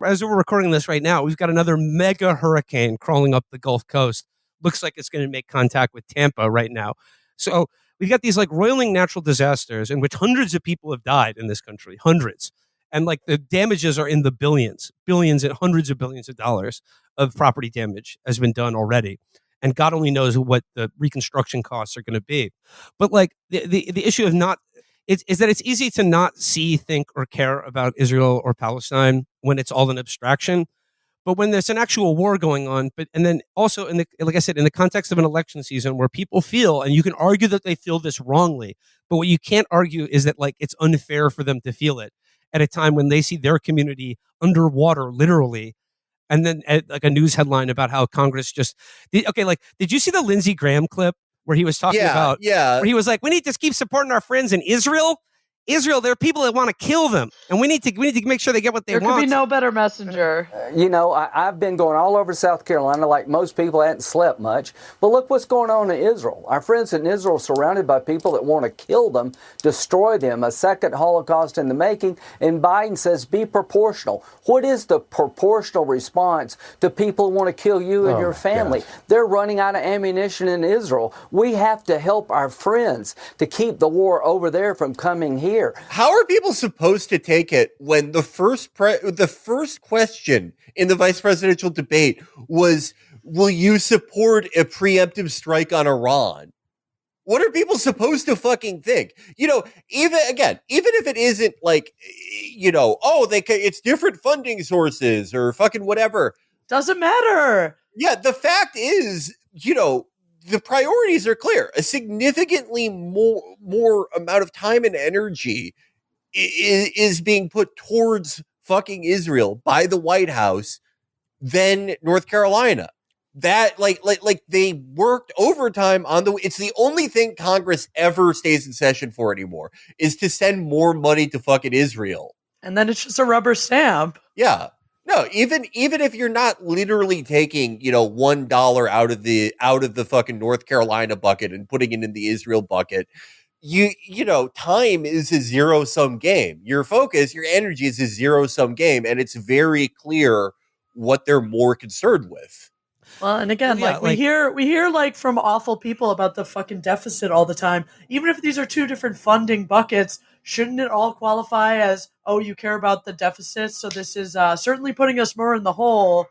as we're recording this right now, we've got another mega hurricane crawling up the Gulf Coast. Looks like it's going to make contact with Tampa right now. So we've got these like roiling natural disasters in which hundreds of people have died in this country, hundreds. And like the damages are in the billions and hundreds of billions of dollars of property damage has been done already. And God only knows what the reconstruction costs are going to be. But like the issue of not is that it's easy to not see, think, or care about Israel or Palestine when it's all an abstraction. But when there's an actual war going on, and then also in the, like I said, in the context of an election season where people feel, and you can argue that they feel this wrongly, but what you can't argue is that like it's unfair for them to feel it at a time when they see their community underwater, literally. And then like a news headline about how Congress like, did you see the Lindsey Graham clip where he was talking about, where he was like, we need to keep supporting our friends in Israel. There are people that want to kill them, and we need to make sure they get what they want. There could be no better messenger. I've been going all over South Carolina like most people. I hadn't slept much. But look what's going on in Israel. Our friends in Israel are surrounded by people that want to kill them, destroy them, a second Holocaust in the making. And Biden says be proportional. What is the proportional response to people who want to kill you and your family? God. They're running out of ammunition in Israel. We have to help our friends to keep the war over there from coming here. How are people supposed to take it when the first question in the vice presidential debate was, will you support a preemptive strike on Iran? What are people supposed to fucking think? Even if it isn't like, it's different funding sources or fucking whatever. Doesn't matter. Yeah, the fact is, the priorities are clear. A significantly more amount of time and energy is being put towards fucking Israel by the White House than North Carolina. That like they worked overtime on it's the only thing Congress ever stays in session for anymore is to send more money to fucking Israel. And then it's just a rubber stamp. Yeah. No, even if you're not literally taking, $1 out of the fucking North Carolina bucket and putting it in the Israel bucket, time is a zero-sum game. Your focus, your energy is a zero-sum game, and it's very clear what they're more concerned with. Well, and again, we hear like from awful people about the fucking deficit all the time. Even if these are two different funding buckets, shouldn't it all qualify as, oh, you care about the deficit, so this is certainly putting us more in the hole?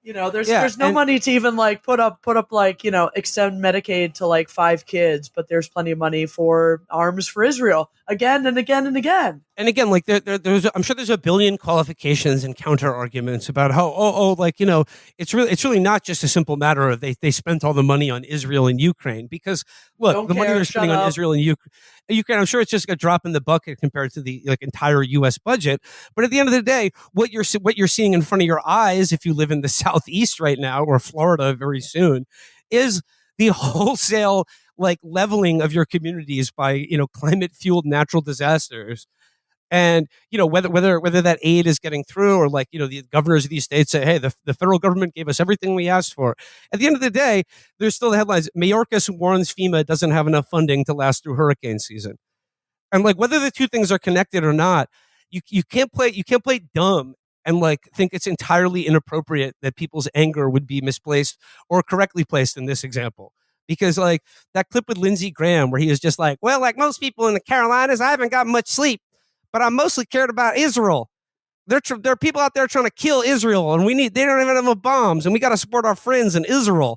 There's no money to even like put up like, extend Medicaid to like 5 kids, but there's plenty of money for arms for Israel again and again and again. And again, like I'm sure there's a billion qualifications and counter arguments about how it's really not just a simple matter of they spent all the money on Israel and Ukraine, because look, the money they're spending on Israel and Ukraine, I'm sure it's just a drop in the bucket compared to the entire U.S. budget. But at the end of the day, what you're seeing in front of your eyes, if you live in the Southeast right now or Florida very soon, is the wholesale leveling of your communities by climate fueled natural disasters. And whether that aid is getting through, or the governors of these states say, hey, the federal government gave us everything we asked for. At the end of the day, there's still the headlines. Mayorkas warns FEMA doesn't have enough funding to last through hurricane season. And whether the two things are connected or not, you can't play dumb and think it's entirely inappropriate that people's anger would be misplaced or correctly placed in this example. Because that clip with Lindsey Graham where he is just like most people in the Carolinas, I haven't got much sleep, but I'm mostly cared about Izrull. There are people out there trying to kill Israel, and they don't even have bombs, and we got to support our friends in Izrull.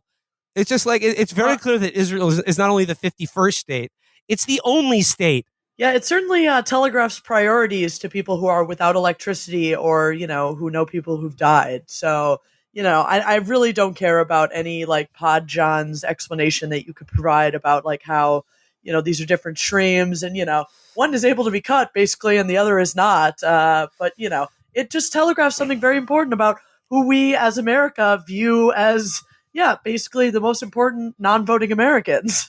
It's just it's very clear that Israel is not only the 51st state, it's the only state. Yeah, it certainly telegraphs priorities to people who are without electricity or, who know people who've died. So, I really don't care about any Pod John's explanation that you could provide about how, these are different streams and, one is able to be cut basically and the other is not. But, it just telegraphs something very important about who we as America view as, basically the most important non-voting Americans.